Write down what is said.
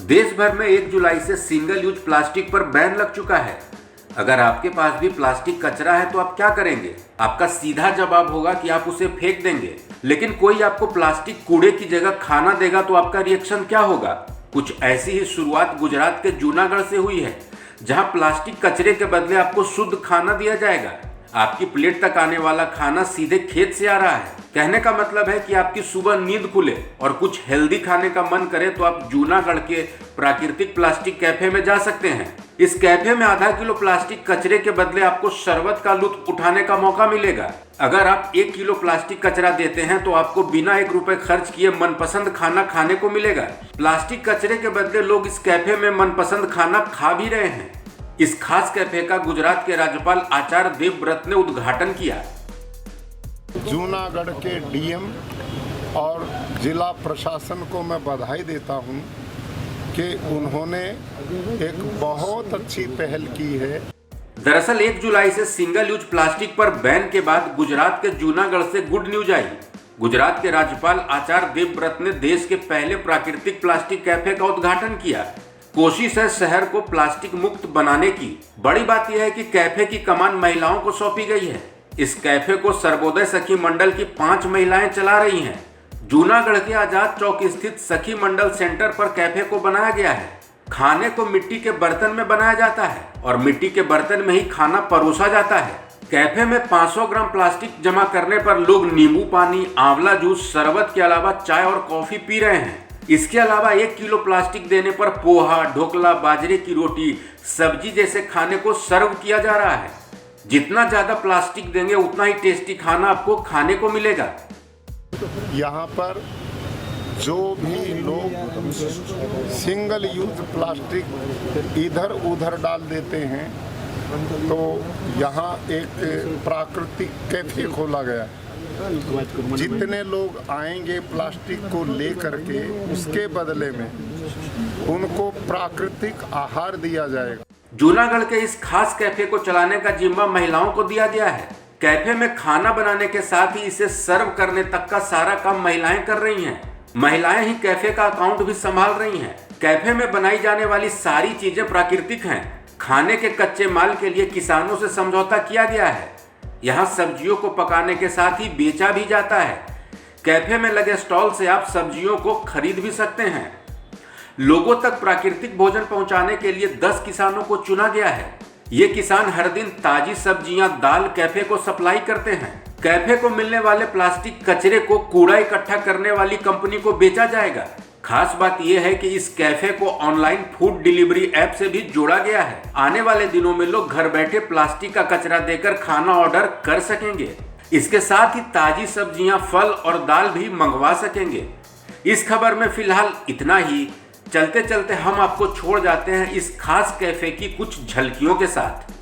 देश भर में 1 जुलाई से सिंगल यूज प्लास्टिक पर बैन लग चुका है। अगर आपके पास भी प्लास्टिक कचरा है तो आप क्या करेंगे? आपका सीधा जवाब होगा कि आप उसे फेंक देंगे। लेकिन कोई आपको प्लास्टिक कूड़े की जगह खाना देगा तो आपका रिएक्शन क्या होगा? कुछ ऐसी ही शुरुआत गुजरात के जूनागढ़ से हुई है, जहां प्लास्टिक कचरे के बदले आपको शुद्ध खाना दिया जाएगा। आपकी प्लेट तक आने वाला खाना सीधे खेत से आ रहा है। कहने का मतलब है कि आपकी सुबह नींद खुले और कुछ हेल्दी खाने का मन करे तो आप जूनागढ़ के प्राकृतिक प्लास्टिक कैफे में जा सकते हैं। इस कैफे में आधा किलो प्लास्टिक कचरे के बदले आपको शरबत का लुत्फ उठाने का मौका मिलेगा। अगर आप 1 किलो प्लास्टिक कचरा देते हैं तो आपको बिना 1 रुपए खर्च किए मनपसंद खाना खाने को मिलेगा। प्लास्टिक कचरे के बदले लोग इस कैफे में मनपसंद खाना खा भी रहे हैं। इस खास कैफे का गुजरात के राज्यपाल आचार्य देवव्रत ने उद्घाटन किया। जूनागढ़ के डीएम और जिला प्रशासन को मैं बधाई देता हूं कि उन्होंने एक बहुत अच्छी पहल की है। दरअसल 1 जुलाई से सिंगल यूज प्लास्टिक पर बैन के बाद गुजरात के जूनागढ़ से गुड न्यूज आई। गुजरात के राज्यपाल आचार्य देवव्रत ने देश के पहले प्राकृतिक प्लास्टिक कैफे का उद्घाटन किया। कोशिश है शहर को प्लास्टिक मुक्त बनाने की। बड़ी बात यह है कि कैफे की कमान महिलाओं को सौंपी गई है। इस कैफे को सर्वोदय सखी मंडल की 5 महिलाएं चला रही हैं। जूनागढ़ के आजाद चौक स्थित सखी मंडल सेंटर पर कैफे को बनाया गया है। खाने को मिट्टी के बर्तन में बनाया जाता है और मिट्टी के बर्तन में ही खाना परोसा जाता है। कैफे में 500 ग्राम प्लास्टिक जमा करने पर लोग नींबू पानी, आंवला जूस, शरबत के अलावा चाय और कॉफी पी रहे हैं। इसके अलावा 1 किलो प्लास्टिक देने पर पोहा, ढोकला, बाजरे की रोटी, सब्जी जैसे खाने को सर्व किया जा रहा है। जितना ज्यादा प्लास्टिक देंगे उतना ही टेस्टी खाना आपको खाने को मिलेगा। यहाँ पर जो भी लोग सिंगल यूज प्लास्टिक इधर उधर डाल देते हैं तो यहाँ एक प्राकृतिक कैफे खोला गया। जितने लोग आएंगे प्लास्टिक को लेकर के उसके बदले में उनको प्राकृतिक आहार दिया जाएगा। जूनागढ़ के इस खास कैफे को चलाने का जिम्मा महिलाओं को दिया गया है। कैफे में खाना बनाने के साथ ही इसे सर्व करने तक का सारा काम महिलाएं कर रही हैं। महिलाएं ही कैफे का अकाउंट भी संभाल रही हैं। कैफे में बनाई जाने वाली सारी चीजें प्राकृतिक हैं। खाने के कच्चे माल के लिए किसानों से समझौता किया गया है। यहाँ सब्जियों को पकाने के साथ ही बेचा भी जाता है। कैफे में लगे स्टॉल से आप सब्जियों को खरीद भी सकते हैं। लोगों तक प्राकृतिक भोजन पहुंचाने के लिए 10 किसानों को चुना गया है। ये किसान हर दिन ताजी सब्जियां, दाल कैफे को सप्लाई करते हैं। कैफे को मिलने वाले प्लास्टिक कचरे को कूड़ा इकट्ठा करने वाली कंपनी को बेचा जाएगा। खास बात यह है कि इस कैफे को ऑनलाइन फूड डिलीवरी ऐप से भी जोड़ा गया है। आने वाले दिनों में लोग घर बैठे प्लास्टिक का कचरा देकर खाना ऑर्डर कर सकेंगे। इसके साथ ही ताजी सब्जियां, फल और दाल भी मंगवा सकेंगे। इस खबर में फिलहाल इतना ही। चलते चलते हम आपको छोड़ जाते हैं इस खास कैफे की कुछ झलकियों के साथ।